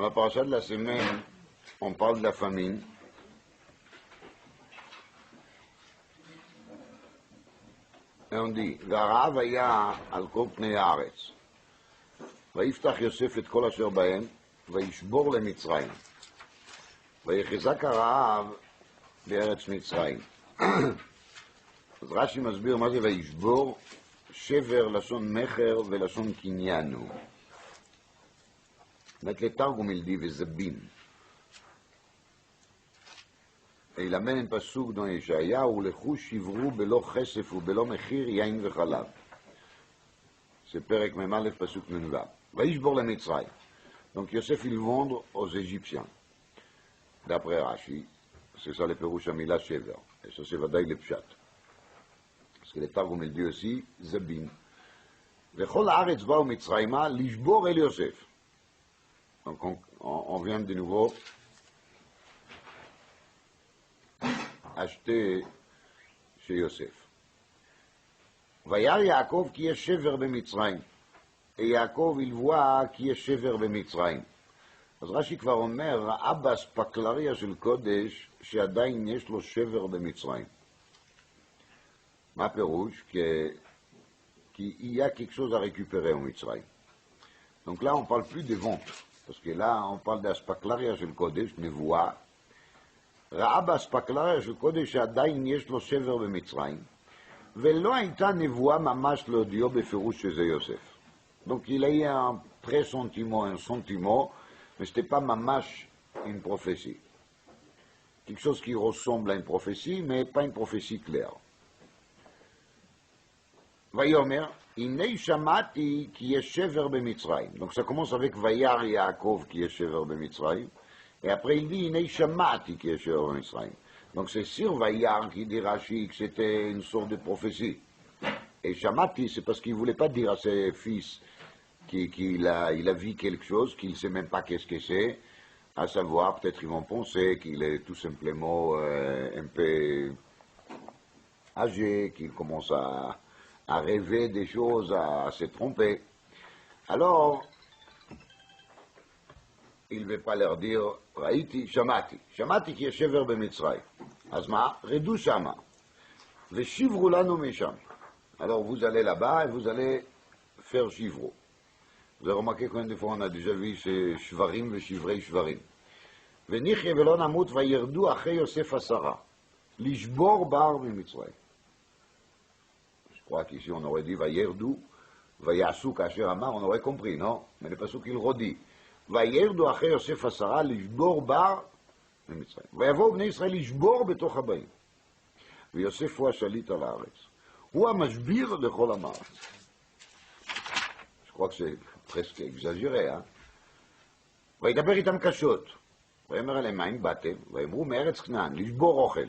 Dans la paracha de la semaine, on parle de la famine. Et on dit, והרעב היה על כל פני הארץ. ויפתח יוסף את כל אשר בהם, וישבור למצרים. ויחזק הרעב בארץ מצרים. אז רש"י מסביר מה זה וישבור, שבר לשון מחר ולשון קניין הוא. באמת לתרגום il dit וזבין. Et il amène un passouk dans Yeshaya où les chou shivru belo chesef ou belo mechir yain vechalav. C'est Perek Memalef passouk Menvav. Vaishbor le Mitzray. Donc Yosef il vendre aux Égyptiens. D'après Rashi, c'est ça le Perouch Amila Shever. Et ça c'est Vadaï le Pshat. Parce que le Targum il dit aussi Zabin. Vechol haaretz ba'u Mitzrayma lishbor el Yosef. Donc on vient de nouveau acheter chez Yosef. Vayar Yaakov qui est shever b'Mitzrayim. Et Yaakov il voit qui est shever b'Mitzrayim. אז רש"י כבר אומר, ראה באספקלריה של קודש שעדיין יש לו שבר במצרים. מה הפירוש? כי il y a quelque chose à récupérer au מצרים. Donc là on ne parle plus de vente, parce que là on parle d'aספקלריה של קודש, נבואה. ראה באספקלריה של קודש שעדיין יש לו שבר במצרים, ולא הייתה נבואה ממש להודיעו בפירוש שזה יוסף. Donc il a eu un pressentiment, un sentiment, mais ce n'était pas mamash une prophétie. Quelque chose qui ressemble à une prophétie, mais pas une prophétie claire. Vayomer, Inei Shamati qui est shever b'Mitzrayim. Donc ça commence avec Vayar Yaakov qui est shever b'Mitzrayim, et après il dit Inei Shamati qui est shever b'Mitzrayim. Donc c'est sur Vayar qui dit Rashi que c'était une sorte de prophétie. Et Shamati, c'est parce qu'il ne voulait pas dire à ses fils qu'il a vu quelque chose, qu'il ne sait même pas qu'est-ce que c'est, à savoir, peut-être ils vont penser qu'il est tout simplement un peu âgé, qu'il commence à rêver des choses, à se tromper. Alors, il ne veut pas leur dire, Raïti, Shamati qui est shever b'Mitzrayim. Azma, redou shama, veshivru lanu mesham. Alors vous allez là-bas et vous allez faire shivro. Vous avez remarqué combien de fois on a déjà vu ces shvarim et shivrei shvarim. Venichye velo namut vayerdu achei Yosef asara. Lishbor bar b'Mitzrayim. Je crois qu'ici on aurait dit vayerdu, vayasu kasher amar, on aurait compris, non? Mais le pasuk il redit. Vayerdu achei Yosef asara, lishbor bar b'Mitzrayim. Vayavo bnei Yisrael lishbor betoch habayim. ויוסף הוא השליט על הארץ. הוא המשביר לכל עם הארץ. Je crois que c'est presque exagéré, hein? וידבר איתם קשות. ויאמר אליהם, מה אם באתם? ויאמרו מארץ כנען, לשבור אוכל.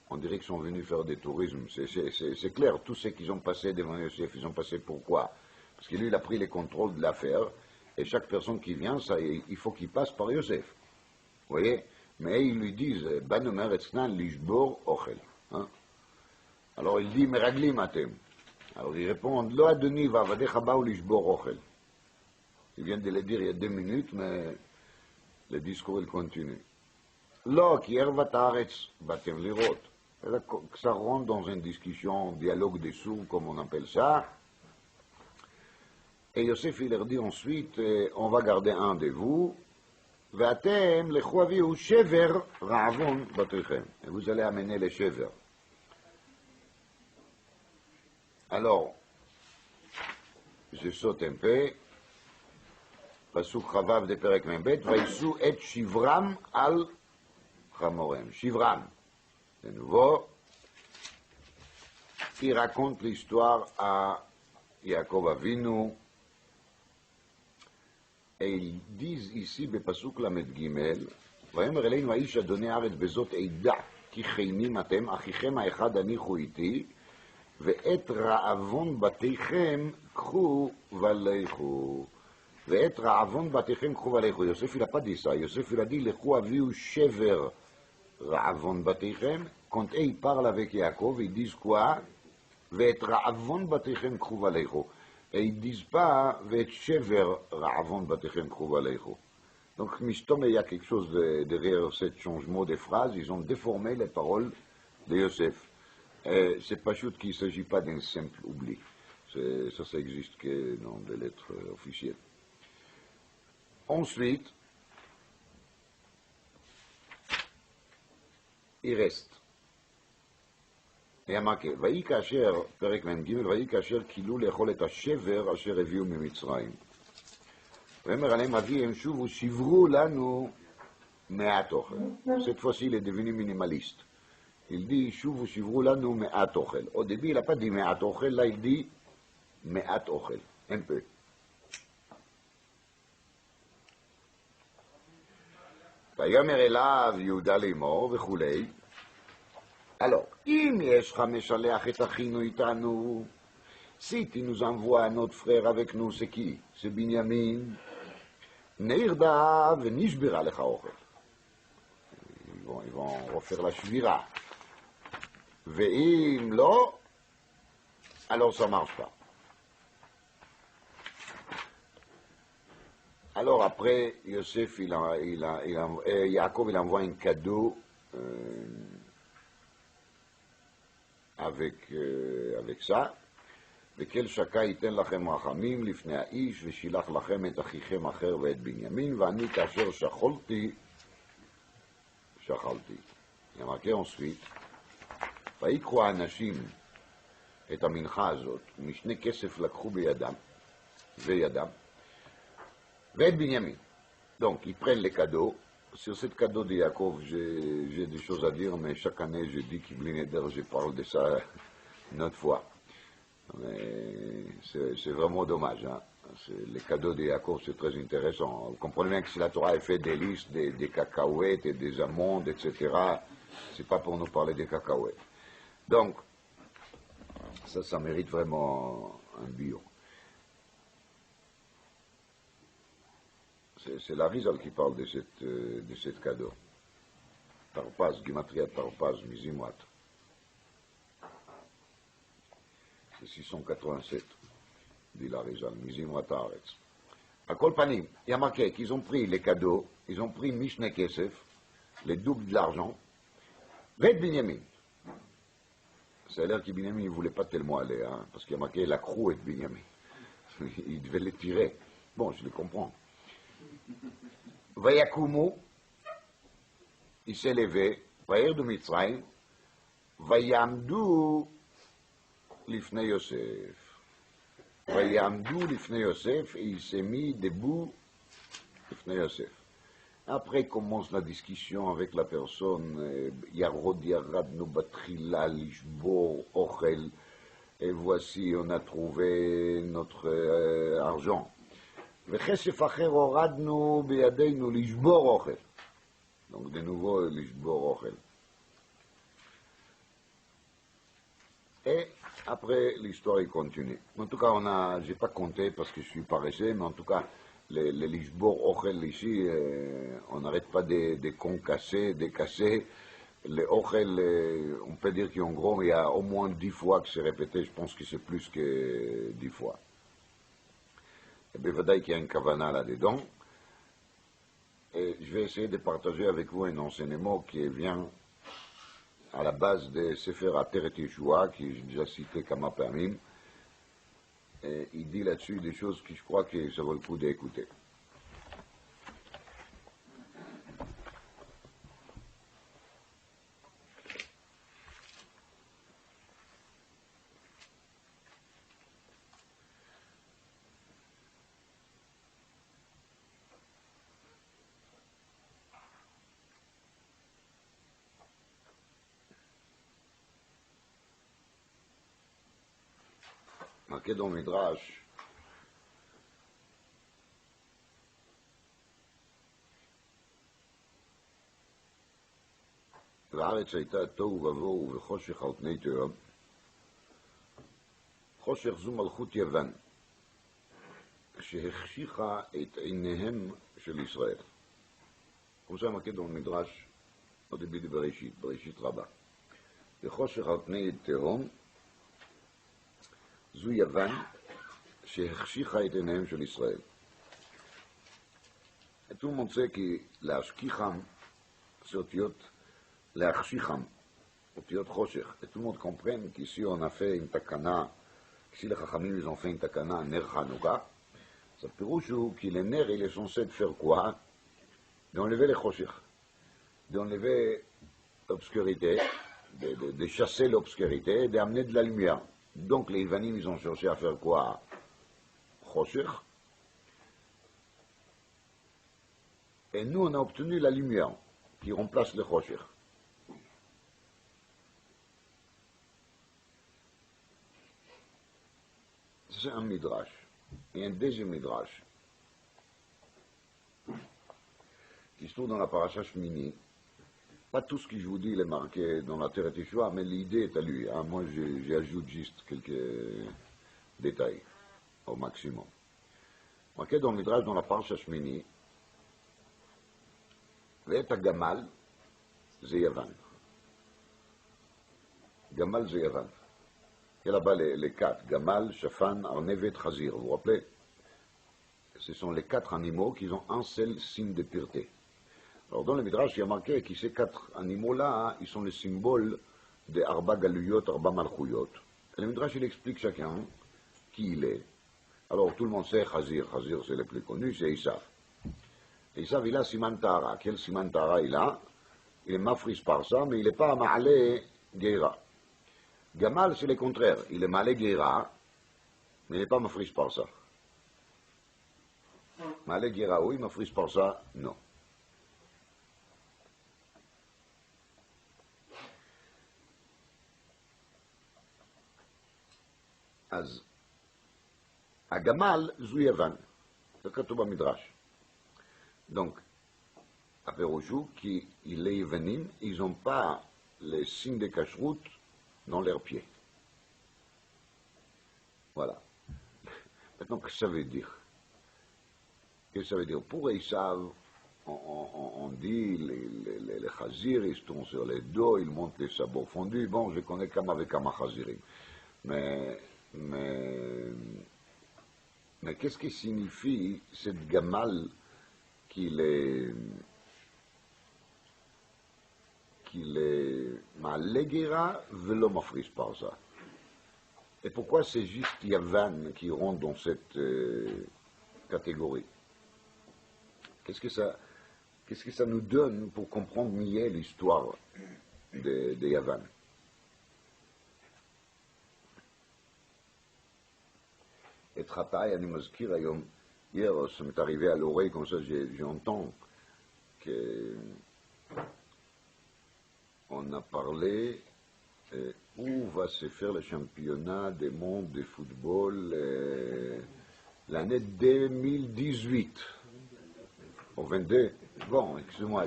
On dirait qu'ils sont venus faire des tourismes. C'est clair, tous ceux qui ont passé devant Yosef, ils ont passé pourquoi? Parce que lui, il a pris les contrôles de l'affaire, et chaque personne qui vient, ça, il faut qu'il passe par Yosef. Vous voyez? Mais ils lui disent, Banu Meretz Knan lishbor ochel. Alors il dit, Meraglim atem. Alors ils répondent, Lo adoni vavadecha ba'u lishbor ochel. Il vient de le dire il y a 2 minutes, mais le discours il continue. Lo ki ervat haaretz batem lirot. Ça rentre dans une discussion, dialogue des sourds, comme on appelle ça. Et Yosef il leur dit ensuite, on va garder un de vous, ואתם לכו הביאו שבר רעבון בתיכם. Et vous allez amener les shevers. Alors, je saute un peu. פסוק חבב דפרק מ"ב, ויישאו את שברם על חמוריהם. שברם. De nouveau, il raconte l'histoire à Yaakov Avinu. Et ils disent ici, בפסוק ל"ג, ויאמר אלינו האיש אדוני הארץ בזאת עדה, כי חיינים אתם, אחיכם האחד הניחו איתי, ואת רעבון בתיכם קחו ולכו. ואת רעבון בתיכם קחו ולכו. יוסף il a pas dit ça. Yosef il a dit, לכו הביאו שבר רעבון בתיכם. Quand ils parlent avec Yaakov, ils disent quoi? ואת רעבון בתיכם קחו ולכו. Et ils ne disent pas, V'et shever ra'avon batechem kruv aleichu. Donc, Mishtom, il y a quelque chose derrière ce changement des phrases. Ils ont déformé les paroles de Yosef. C'est pas juste qu'il ne s'agit pas d'un simple oubli. Ça existe que dans des lettres officielles. Ensuite, il reste. Il y a marqué, Vaï Kacher, Perek Mem Gimel, Vaï Kacher, Kilou lechol et השבר אשר הביאו ממצרים. ויאמר עליהם אביהם שובו שברו לנו מעט אוכל. Cette fois-ci, il est devenu minimaliste. Il dit, שובו שברו לנו מעט אוכל. Au début, il n'a pas dit מעט אוכל, là il dit מעט אוכל, un peu. ויאמר אליו יהודה לאמור וכולי. Alors, אם יש לך משלח את אחינו איתנו, si tu nous envoies notre frère avec nous, c'est qui? C'est Binyamin. נרדה ונשברה לך אוכל. Ils vont refaire la shvira. ואם לא, alors ça ne marche pas. Alors après, Yosef, Yaakov, il envoie un cadeau avec ça. וכל שקה ייתן לכם רחמים לפני האיש, ושילח לכם את אחיכם אחר ואת בנימין, ואני כאשר שכלתי. Il y a marqué ensuite, ויקחו האנשים את המנחה הזאת, משנה כסף לקחו בידם, ואת בנימין. Donc, ils prennent les cadeaux. Sur ce cadeau de Yaakov, j'ai des choses à dire, mais chaque année, je dis qu'Ibli Neder, je parle de ça une autre fois. C'est vraiment dommage. Hein. Les cadeaux de Yaakov, c'est très intéressant. Vous comprenez bien que si la Torah est faite des listes, des cacahuètes et des amandes, etc., c'est pas pour nous parler des cacahuètes. Donc, ça mérite vraiment un bio. C'est la Rizal qui parle de cette cadeau. Tarpaz, Gematria Tarpaz, Mizimwat. C'est 687, dit la Rizal, Mizimwat Haaretz. À Kolpanim, il y a marqué qu'ils ont pris les cadeaux, ils ont pris Mishne Kesef, les doubles de l'argent, et Binyamin. Ça a l'air que Binyamin ne voulait pas tellement aller, hein, parce qu'il y a marqué la croix et Binyamin. Il devait les tirer. Bon, je le comprends. Vayakumu, il s'est levé, Vayerdu Mitzrayim, Vayamdu Lifnei Yosef. Vayamdu Lifnei Yosef, et il s'est mis debout Lifnei Yosef. Après commence la discussion avec la personne, Yarod Yaradnu Batrila Lishbor Ochel, et voici on a trouvé notre argent. וכסף אחר הורדנו בידינו לשבור אוכל. Donc de nouveau לשבור אוכל. Et après l'histoire continue. En tout cas, j'ai pas compté parce que je suis paresseux, mais en tout cas, les לשבור אוכל ici, on n'arrête pas de concasser, de casser. Les אוכל, on peut dire qu'en gros, il y a au moins 10 fois que c'est répété, je pense que c'est plus que 10 fois. Et bevadaï qu'il y a une kavana là-dedans. Et je vais essayer de partager avec vous un enseignement qui vient à la base de Sefer Ateret Yeshua, que j'ai déjà cité Kama Pamim. Et il dit là-dessus des choses que je crois que ça vaut le coup d'écouter. marqué dans le Midrash, והארץ הייתה תוהו ובוהו וחושך על פני תהום. חושך זו מלכות יוון, שהחשיכה את עיניהם של ישראל. כמו ça marqué dans le Midrash, au début de Bereshit רבה. וחושך על פני תהום, זו יוון שהחשיכה את עיניהם של ישראל. Et tout le monde sait que la shkicham, c'est otiot, la shkicham, otiot choshech. Et tout le monde comprend qu'ici on a fait une takana, ici les chachamim ils ont fait une takana, ner Hanouka. Ça peut dire que les nerfs, il est censé faire quoi? D'enlever les choshech, d'enlever l'obscurité, de chasser l'obscurité et d'amener de la lumière. Donc les Ivanim, ils ont cherché à faire quoi? Choshech. Et nous, on a obtenu la lumière qui remplace le Choshech. C'est un midrash. Et un deuxième midrash qui se trouve dans la paracha Shmini. Pas tout ce que je vous dis il est marqué dans la Terre Teshua, mais l'idée est à lui. Hein. Moi, j'ajoute juste quelques détails au maximum. Marqué dans le midrash dans la paracha Shmini, ואת הגמל זה יוון. גמל זה יוון. Il y a là-bas les quatre, Gamal, Shafan, Arnevet, Khazir. Vous vous rappelez? Ce sont les quatre animaux qui ont un seul signe de pureté. Alors dans le Midrash, il y a marqué que ces quatre animaux-là, hein, ils sont le symbole de Arba Galuyot, Arba Malchuyot. Et le Midrash, il explique chacun qui il est. Alors tout le monde sait Khazir. Khazir, c'est le plus connu, c'est Isav. Isav, il a Siman Tahara. Quel Siman Tahara il a? Il est mafris par ça, mais il n'est pas Ma'ale Geira. Gamal, c'est le contraire. Il est Ma'ale Geira, mais il n'est pas mafris par ça. Ma'ale Geira, oui, mafris par ça, non. אז הגמל זו יוון, זה כתוב במדרש. Donc, הפירושו כי les יוונים, ils n'ont pas les signes de cacheroute dans leurs pieds. Voilà. Maintenant, qu'est-ce que ça veut dire? Qu'est-ce que ça veut dire? Pour Esav, on dit les chazirs, ils sont sur les dos, ils montent les sabots fondus. Bon, je connais comme avec un chazirim. Mais qu'est-ce qui signifie cette gamal qu'il est Ma'alegira velo mafris par ça? Et pourquoi c'est juste Yavan qui rentre dans cette catégorie? Qu'est-ce que ça nous donne pour comprendre mieux l'histoire de Yavan? Et Trataï, אני מזכיר היום, hier, ça m'est arrivé à l'oreille, comme ça j'entends qu'on a parlé où va se faire le championnat du monde de football l'année 2018. Au 22. Bon, excuse-moi,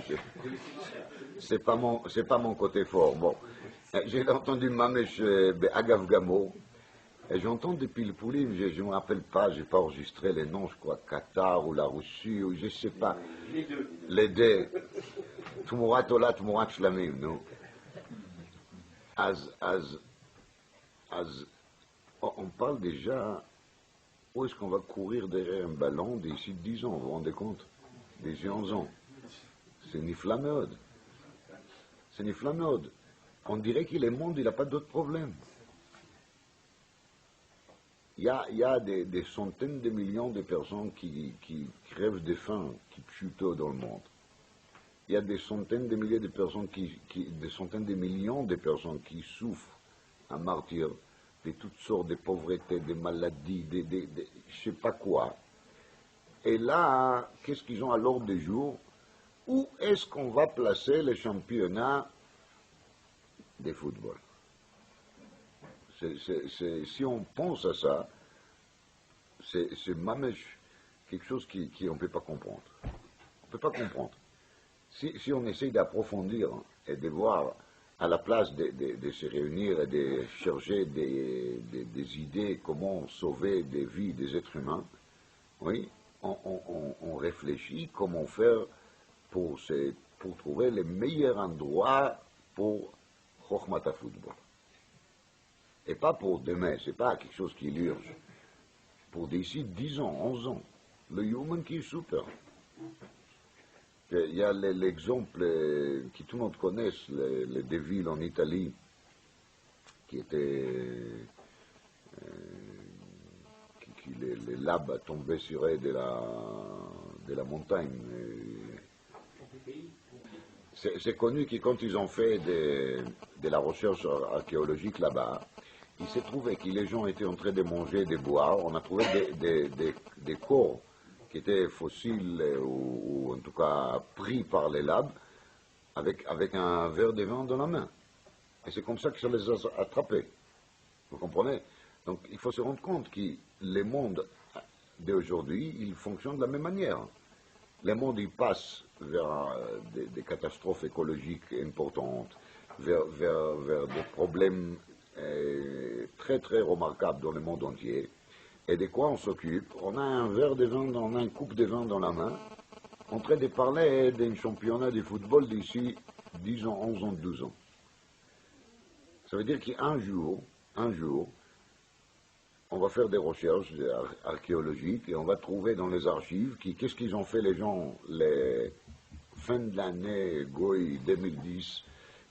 c'est pas mon côté fort. Bon, j'ai entendu Mamesh Agav Gamo. Et j'entends depuis le Poulim, je ne me rappelle pas, je n'ai pas enregistré les noms, je crois, Qatar ou la Russie, ou je ne sais pas. Les deux. Les deux. Tumurat Ola, Tumurat Shlamim, non? On parle déjà, où est-ce qu'on va courir derrière un ballon d'ici 10 ans, vous vous rendez compte? D'ici 11 ans. C'est Niflamod. C'est Niflamod. On dirait qu'il est monde, il n'a pas d'autres problèmes. Il y a des centaines de millions de personnes qui crèvent de faim, qui chutent dans le monde. Il y a des centaines de milliers de personnes des centaines de millions de personnes qui souffrent un martyr de toutes sortes de pauvreté, de maladies, de je sais pas quoi. Et là, qu'est-ce qu'ils ont à l'ordre du jour? Où est-ce qu'on va placer les championnats de football? Si on pense à ça, c'est même quelque chose qu'on ne peut pas comprendre. On ne peut pas comprendre. Si on essaye d'approfondir et de voir, à la place de se réunir et de chercher des idées, comment sauver des vies des êtres humains, oui, on réfléchit comment faire pour trouver le meilleur endroit pour Chokhmata Football. Et pas pour demain, c'est pas quelque chose qui l'urge. Pour d'ici 10 ans, 11 ans, le human qui est super. qu'il y a l'exemple que tout le monde connaît, les deux villes en Italie, qui étaient, les labbes tombaient sur eux de la montagne. C'est connu que quand ils ont fait de la recherche archéologique là-bas, il s'est trouvé que les gens étaient en train de manger, de boire. On a trouvé des corps qui étaient fossiles ou en tout cas pris par les labs avec un verre de vin dans la main. Et c'est comme ça que ça les a attrapés. Vous comprenez? Donc il faut se rendre compte que le monde d'aujourd'hui, il fonctionne de la même manière. Le monde, il passe vers des catastrophes écologiques importantes, vers des problèmes très très remarquables dans le monde entier. Et de quoi on s'occupe? On a un verre de vin, on a une coupe de vin dans la main, en train de parler d'un championnat de football d'ici 10 ans, 11 ans, 12 ans. Ça veut dire qu'un jour, on va faire des recherches archéologiques et on va trouver dans les archives qu'est-ce qu'ils ont fait les gens les fin de l'année Goï 2010.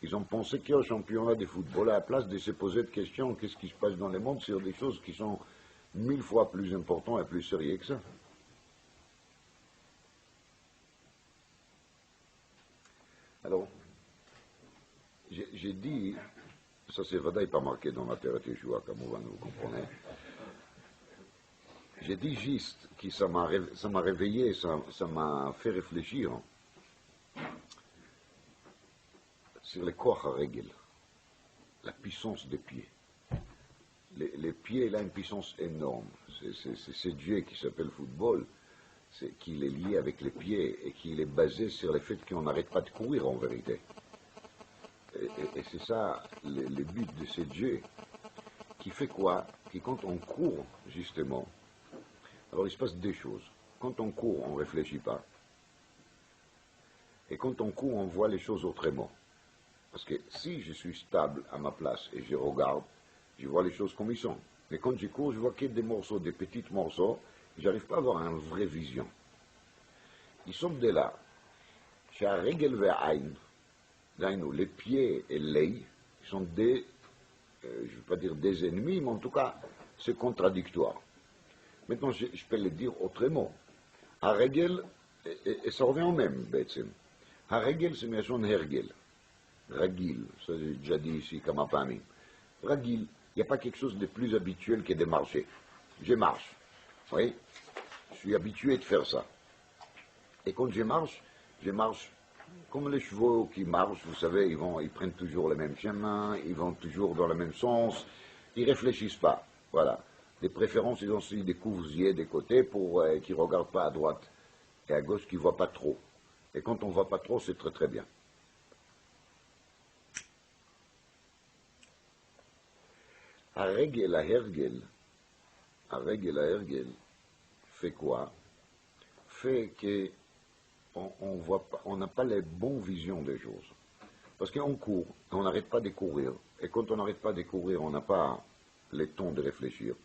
Ils ont pensé qu'il y a un championnat de football à la place de se poser de questions qu'est-ce qui se passe dans le monde sur des choses qui sont 1000 fois plus importantes et plus sérieuses que ça. Alors, j'ai dit, ça c'est vrai pas marqué dans la Terre Teshua, comme vous comprenez. J'ai dit juste que ça m'a réveillé, ça m'a fait réfléchir sur le corps à règle, la puissance des pieds. Les pieds, il a une puissance énorme. C'est Dieu qui s'appelle football, c'est qu'il est lié avec les pieds et qu'il est basé sur le fait qu'on n'arrête pas de courir en vérité. Et c'est ça le but de ce Dieu qui fait quoi? Que quand on court, justement, alors il se passe deux choses. Quand on court, on ne réfléchit pas. Et quand on court, on voit les choses autrement. Parce que si je suis stable à ma place et je regarde, je vois les choses comme ils sont. Mais quand je cours, je vois que des morceaux, des petits morceaux, je n'arrive pas à avoir une vraie vision. Ils sont de là. Chez Regel Ve'ain, les pieds et l'œil sont des, je ne veux pas dire des ennemis, mais en tout cas, c'est contradictoire. Maintenant, je peux le dire autrement. Regel, et ça revient au même, Betsem. Regel, c'est Miachon Hergel. Ragil, ça j'ai déjà dit ici, comme à Pami. Ragil, il n'y a pas quelque chose de plus habituel que de marcher. Je marche. Oui, je suis habitué de faire ça. Et quand je marche comme les chevaux qui marchent, vous savez, ils prennent toujours le même chemin, ils vont toujours dans le même sens, ils ne réfléchissent pas. Voilà. De préférence, ils ont aussi des coursiers des côtés pour qu'ils ne regardent pas à droite et à gauche, qu'ils ne voient pas trop. Et quand on ne voit pas trop, c'est très très bien. Regel à Hergel fait quoi? Fait que on n'a pas les bonnes visions des choses. Parce qu'on court, on n'arrête pas de courir. Et quand on n'arrête pas de courir, on n'a pas le temps de réfléchir.